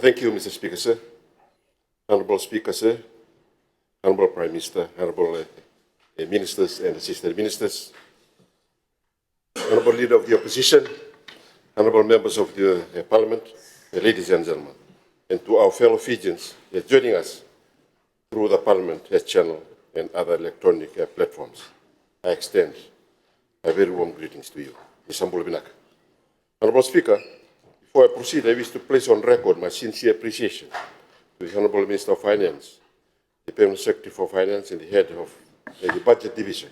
Thank you, Mr. Speaker, sir. Honorable Speaker, sir. Honorable Prime Minister, Honorable Ministers and Assistant Ministers, Honorable Leader of the Opposition, Honorable Members of the Parliament, ladies and gentlemen, and to our fellow Fijians joining us through the Parliament channel and other electronic platforms, I extend a very warm greetings to you. Honorable Speaker, before I proceed, I wish to place on record my sincere appreciation to the Honorable Minister of Finance, the Permanent Secretary for Finance, and the head of the Budget Division,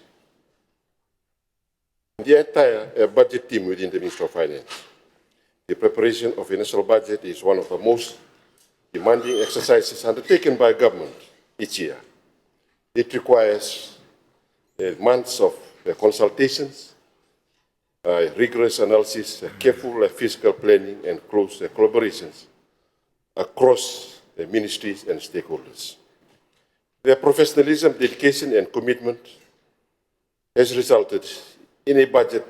and the entire budget team within the Ministry of Finance. The preparation of a national budget is one of the most demanding exercises undertaken by government each year. It requires months of consultations, rigorous analysis, careful fiscal planning, and close collaborations across the ministries and stakeholders. Their professionalism, dedication, and commitment has resulted in a budget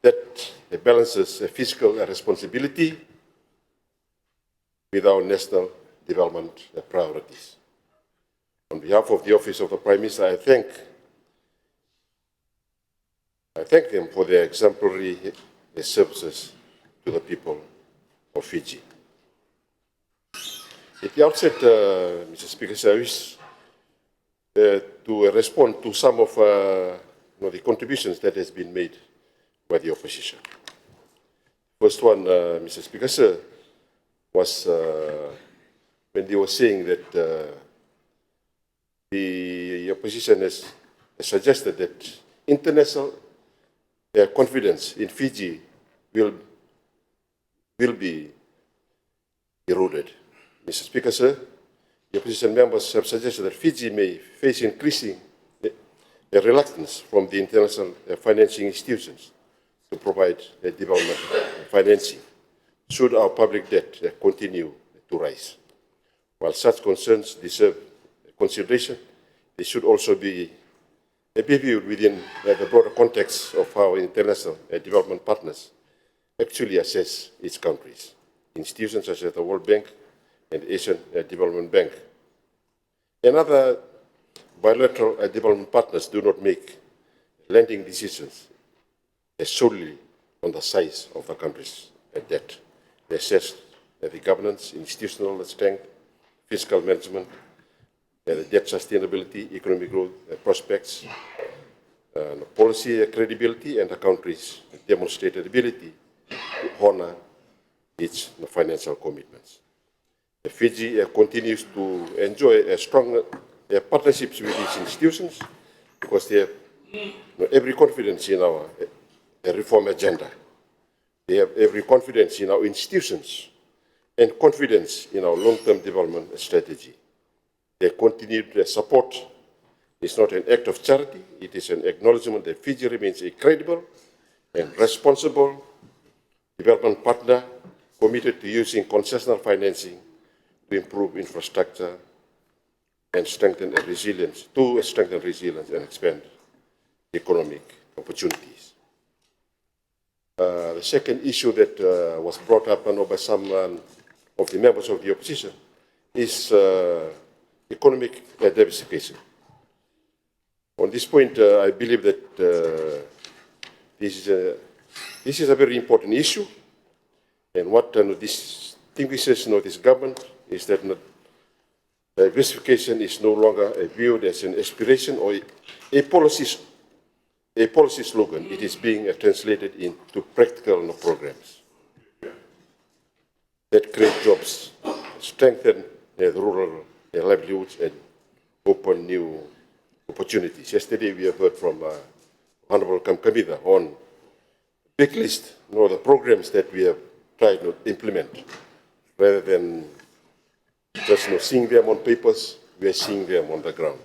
that balances fiscal responsibility with our national development priorities. On behalf of the Office of the Prime Minister, I thank them for their exemplary services to the people of Fiji. At the outset, Mr. Speaker, I wish to respond to some of the contributions that has been made by the opposition. First one, Mr. Speaker, sir, was when they were saying that the opposition has suggested that international confidence in Fiji will be eroded. Mr. Speaker, sir, the opposition members have suggested that Fiji may face increasing reluctance from the international financing institutions to provide development financing should our public debt continue to rise. While such concerns deserve consideration, they should also be viewed within the broader context of how international development partners actually assess its countries. Institutions such as the World Bank and Asian Development Bank and other bilateral development partners do not make lending decisions solely on the size of the country's debt. They assess the governance, institutional strength, fiscal management, the debt sustainability, economic growth prospects, policy credibility, and the country's demonstrated ability to honor its financial commitments. Fiji continues to enjoy strong partnerships with these institutions because they have every confidence in our reform agenda. They have every confidence in our institutions and confidence in our long-term development strategy. Their continued support is not an act of charity, it is an acknowledgement that Fiji remains a credible and responsible development partner committed to using concessional financing to improve infrastructure and strengthen resilience, and expand economic opportunities. The second issue that was brought up by some of the members of the opposition is economic diversification. On this point, I believe that this is a very important issue, and what distinguishes this government is that diversification is no longer viewed as an aspiration or a policy slogan. It is being translated into practical programs that create jobs, strengthen the rural livelihoods, and open new opportunities. Yesterday we have heard from Honorable Kamkamida on big list, the programs that we have tried to implement. Rather than just seeing them on papers, we are seeing them on the ground.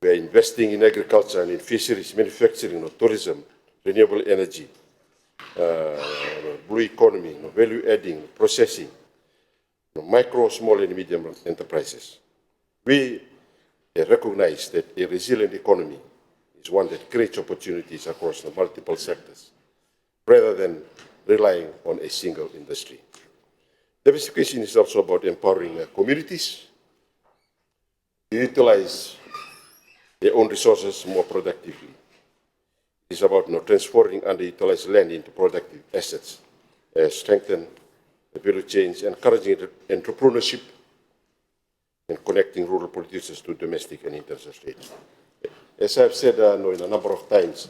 We are investing in agriculture and in fisheries, manufacturing, tourism, renewable energy, blue economy, value adding, processing, micro, small and medium enterprises. We recognize that a resilient economy is one that creates opportunities across the multiple sectors, rather than relying on a single industry. Diversification is also about empowering communities to utilize their own resources more productively. It's about transforming underutilized land into productive assets, strengthen the value chains, encouraging entrepreneurship, and connecting rural producers to domestic and international trade. As I've said in a number of times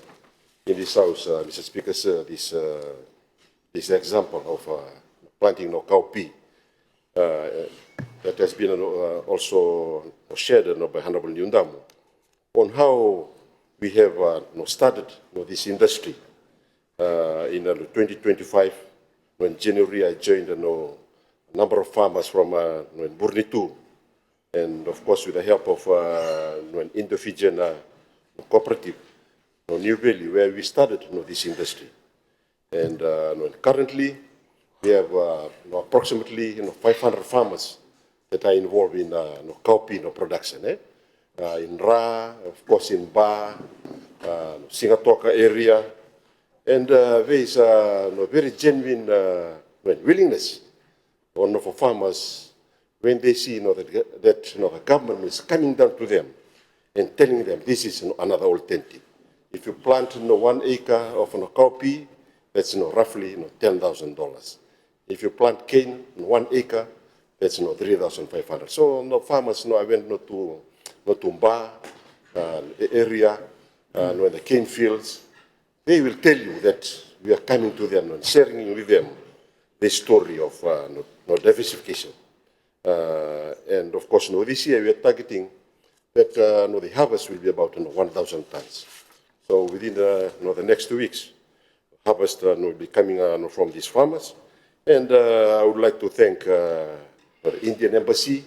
in this House, Mr. Speaker, sir, this example of planting cowpea that has been also shared by Honorable Nyundamu on how we have started this industry in 2025. When January I joined a number of farmers from Burnitu, and of course with the help of an Indo-Fijian cooperative, New Valley, where we started this industry. And currently we have approximately 500 farmers that are involved in cowpea production. In Ra, of course in Ba, Singatoka area, and there is very genuine willingness for farmers when they see that the government is coming down to them and telling them this is another alternative. If you plant 1 acre of cowpea, that's roughly $10,000. If you plant cane 1 acre, that's 3,500. So farmers, I went to Mba area, the cane fields. They will tell you that we are coming to them and sharing with them the story of diversification. And of course, this year we are targeting that the harvest will be about 1,000 tons. So within the next 2 weeks, harvest will be coming from these farmers. And I would like to thank the Indian Embassy.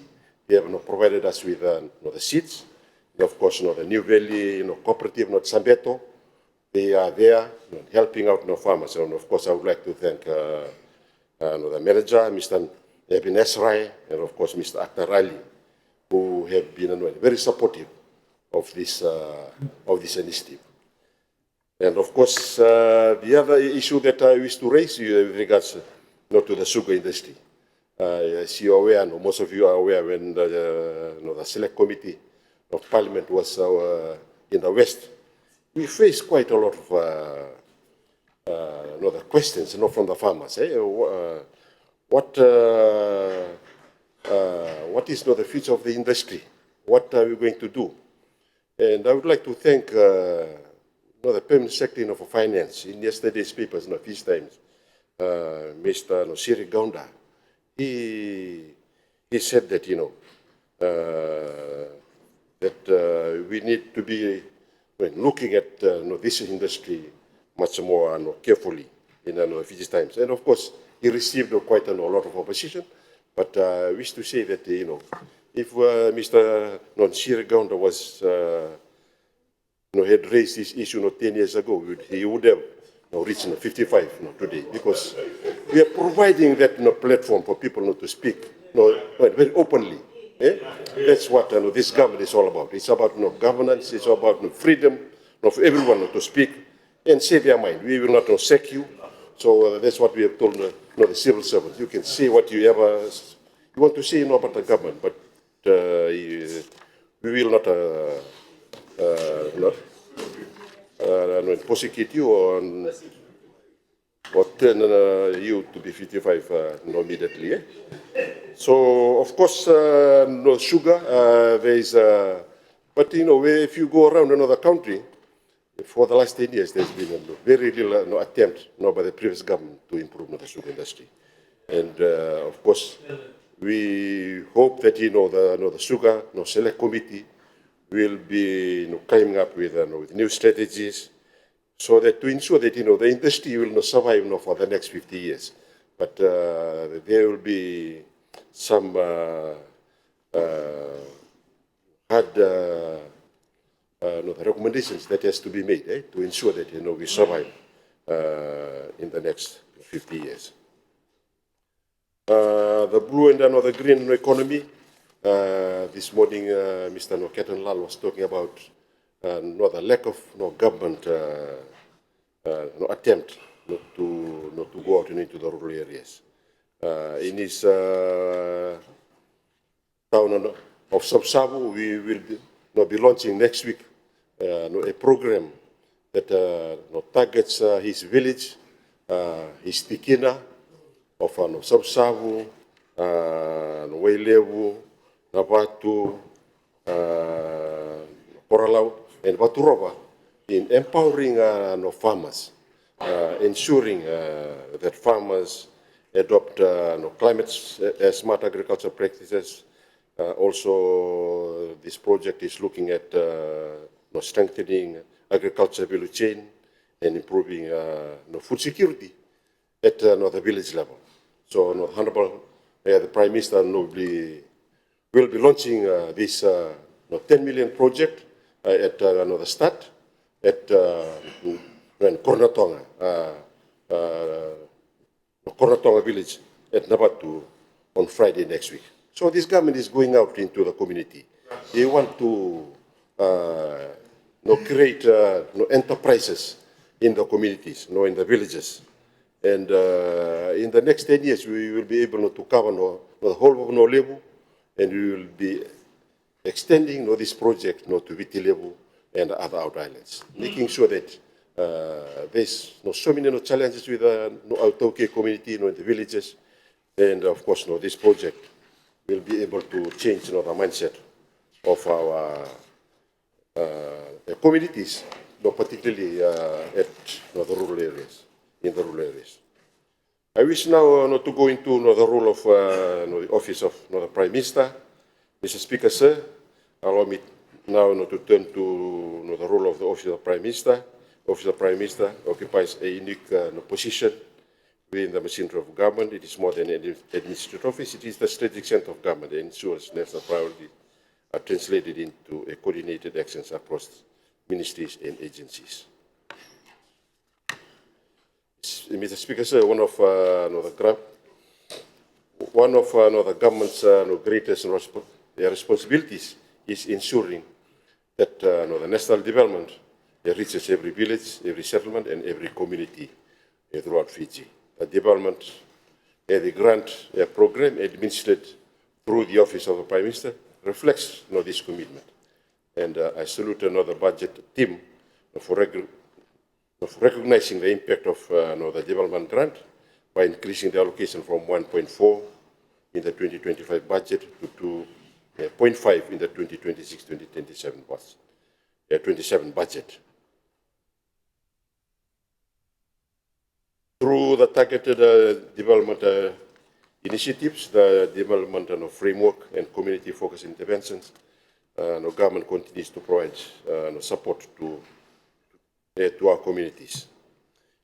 They have provided us with the seeds. And of course, the New Valley cooperative, Sambeto, they are there helping out farmers. And of course, I would like to thank the manager, Mr. Ebin Esrai, and of course, Mr. Akhtar Ali, who have been very supportive of this initiative. And of course, the other issue that I wish to raise with regards to the sugar industry. As you are aware, most of you are aware when the Select Committee of Parliament was in the West, we faced quite a lot of the questions from the farmers. What is the future of the industry? What are we going to do? And I would like to thank the Permanent Secretary for Finance in yesterday's papers, Fish Times, Mr. Siri Gaunda. He said that that we need to be looking at this industry much more carefully in Fiji Times. And of course, he received quite a lot of opposition. But I wish to say that if Mr. Siri Gaunda was had raised this issue 10 years ago, he would have reached 55 today, because we are providing that platform for people to speak very openly. That's what this government is all about. It's about governance. It's about freedom for everyone to speak and say their mind. We will not sack you. So that's what we have told the civil servants. You can say what you want to say about the government, but we will not prosecute you or turn you to be 55 immediately. So of course, no sugar. There is, but if you go around another country, for the last 10 years, there's been very little attempt by the previous government to improve the sugar industry. And of course, we hope that the sugar select committee will be coming up with new strategies, so that to ensure that the industry will not survive for the next 50 years. But there will be some hard the recommendations that has to be made to ensure that we survive in the next 50 years. The blue and the green economy. This morning, Mr. Ketan Lal was talking about the lack of government attempt not to go out into the rural areas. In his town of Sabsabu, we will be launching next week a program that targets his village, his tikina of Sabsabu, Wailevu, Navatu, Poralau, and Vaturova in empowering farmers, ensuring that farmers adopt climate smart agriculture practices. Also, this project is looking at strengthening agriculture value chain and improving food security at the village level. So, Honorable the Prime Minister will be launching this 10 million project at the start at Kornatonga, Kornatonga village at Navatu on Friday next week. So this government is going out into the community. They want to create enterprises in the communities, in the villages. And in the next 10 years, we will be able to cover the whole of Nolebu, and we will be extending this project to Viti Levu and other out islands, making sure that there's so many challenges with the Autauke community in the villages. And of course, this project will be able to change the mindset of our communities, particularly at the rural areas, in the rural areas. I wish now to go into the role of the office of the Prime Minister. Mr. Speaker, sir, allow me now to turn to the role of the office of the Prime Minister. The office of the Prime Minister occupies a unique position within the machinery of government. It is more than an administrative office. It is the strategic center of government that ensures national priorities are translated into a coordinated actions across ministries and agencies. Mr. Speaker, sir, one of the government's greatest responsibilities is ensuring that the national development reaches every village, every settlement, and every community throughout Fiji. The development, the grant program administered through the Office of the Prime Minister reflects this commitment. And I salute the budget team for recognizing the impact of the development grant by increasing the allocation from 1.4 in the 2025 budget to 0.5 in the 2026-2027 budget. Through the targeted development initiatives, the development framework and community-focused interventions, government continues to provide support to our communities.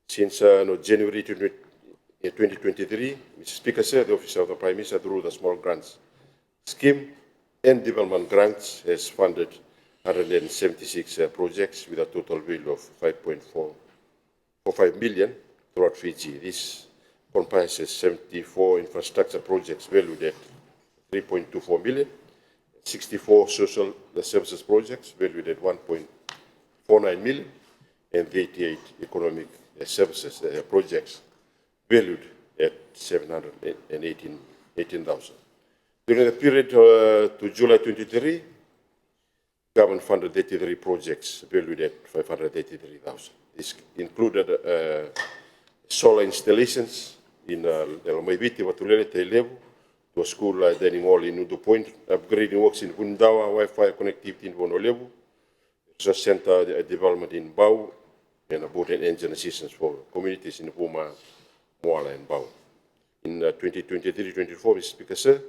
Since January 2023, Mr. Speaker, sir, the Office of the Prime Minister, through the small grants scheme and development grants, has funded 176 projects with a total value of 5.45 million throughout Fiji. This comprises 74 infrastructure projects valued at 3.24 million, 64 social services projects valued at 1.49 million, and 88 economic services projects valued at 718,000. During the period to July 23, government funded 83 projects valued at 583,000. This included solar installations in Maiviti, Watulele, Teilevu, to a school dining hall in Udu Point, upgrading works in Hundawa, Wi-Fi connectivity in Wonolevu, research center development in Bau, and a boat and engine assistance for communities in Puma, Moala, and Bau. In 2023-24, Mr. Speaker, sir,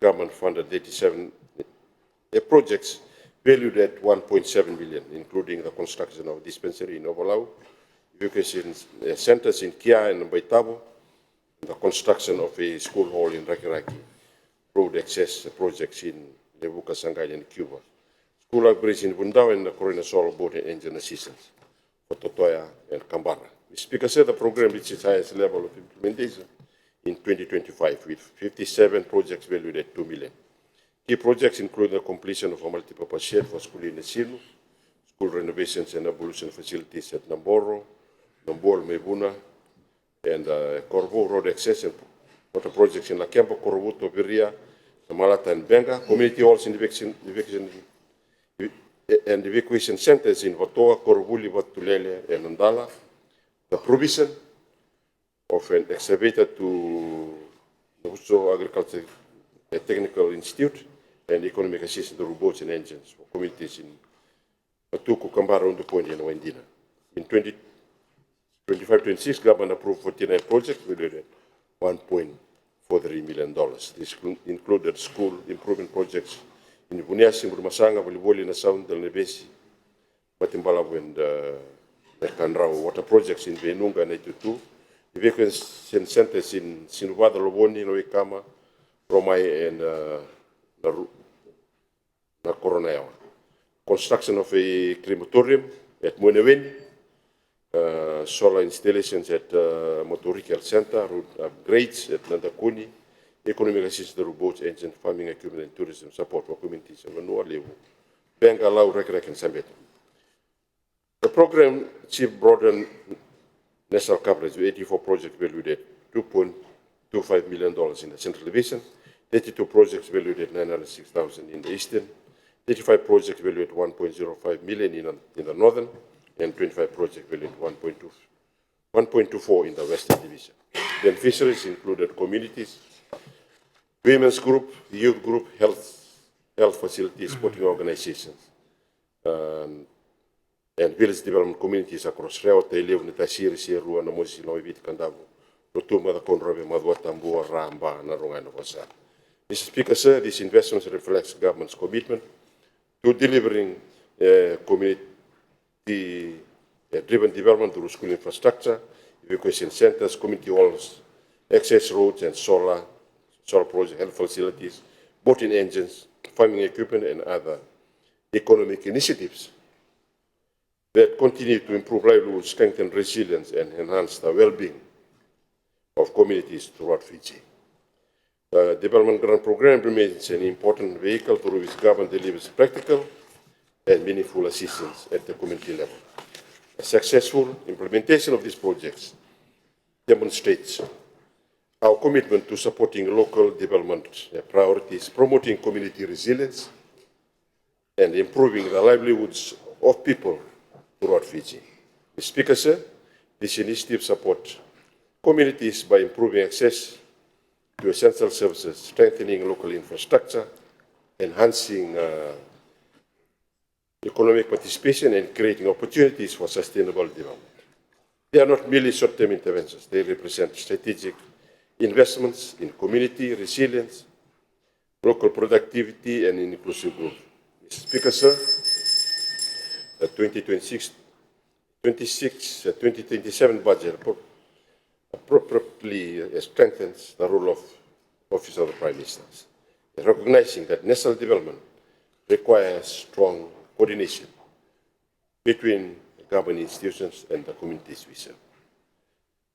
government funded 87 projects valued at 1.7 billion, including the construction of a dispensary in Ovalau, education centers in Kia and Baitabo, the construction of a school hall in Rakiraki, road access projects in Levuka, Shanghai, and Cuba, school upgrades in Bundao, and the Corona Solar Boat and Engine Assistance for Totoya and Kambara. The Speaker said the program reached its highest level of implementation in 2025, with 57 projects valued at 2 million. Key projects include the completion of a multipurpose shed for school in Nesinu, school renovations and abolition facilities at Namboro, Nambol, Mebuna, and Corvo road access and water projects in Lakemba, Korovuto, Viria, Malata, and Benga, community halls in and evacuation centers in Watoa, Korovuli, Vatulele, and Ndala, the provision of an excavator to the Uso Agriculture Technical Institute, and economic assistance to robots and engines for communities in Matuku, Kambara, on the point in Wendina. In 2025-26, government approved 49 projects with $1.43 million. This included school improvement projects in Buniasi, Murmasanga, Voliboli, Nasound, Del Nebesi, Matimbalavu, and Kanrao. Water projects in Venunga, 92. Evacuation centers in Sinuvada, Loboni, Noikama, Romai, and Nakoronayawa. Construction of a crematorium at Muenewen, solar installations at Motoric Health Center, road upgrades at Nandakuni, economic assistance to robots, engine, farming equipment, and tourism support for communities in Manua, Lewu, Benga, Lau, Rekrek, and Sambeta. The program achieved broadened national coverage with 84 projects valued at $2.25 million in the Central Division, 32 projects valued at $906,000 in the Eastern, 35 projects valued at $1.05 million in the Northern, and 25 projects valued at $1.24 in the Western Division. Beneficiaries included communities, women's group, youth group, health facilities, sporting organizations, and village development communities across Reota, Elev, Netasiri, Sierua, Namosi, Noivit, Kandavu, Rotuma, the Konrabe, Madua, Tambua, Ramba, Naronga, and Wasa. Mr. Speaker, sir, these investments reflect government's commitment to delivering community-driven development through school infrastructure, evacuation centers, community halls, access roads, and solar project, health facilities, boating engines, farming equipment, and other economic initiatives that continue to improve livelihoods, strengthen resilience, and enhance the well-being of communities throughout Fiji. The Development Grant Program remains an important vehicle through which government delivers practical and meaningful assistance at the community level. A successful implementation of these projects demonstrates our commitment to supporting local development priorities, promoting community resilience, and improving the livelihoods of people throughout Fiji. Mr. Speaker, sir, this initiative supports communities by improving access to essential services, strengthening local infrastructure, enhancing economic participation, and creating opportunities for sustainable development. They are not merely short-term interventions. They represent strategic investments in community resilience, local productivity, and inclusive growth. Mr. Speaker, sir, the 2026-2027 budget appropriately strengthens the role of Office of the Prime Minister, recognizing that national development requires strong coordination between government institutions and the communities we serve.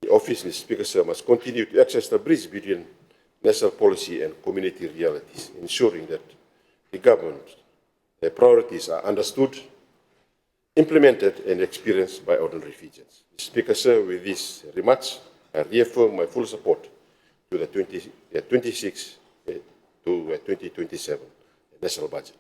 The Office, Mr. Speaker, sir, must continue to access the bridge between national policy and community realities, ensuring that the government priorities are understood, implemented, and experienced by ordinary Fijians. Mr. Speaker, sir, with these remarks, I reaffirm my full support to the 2026 to 2027 national budget.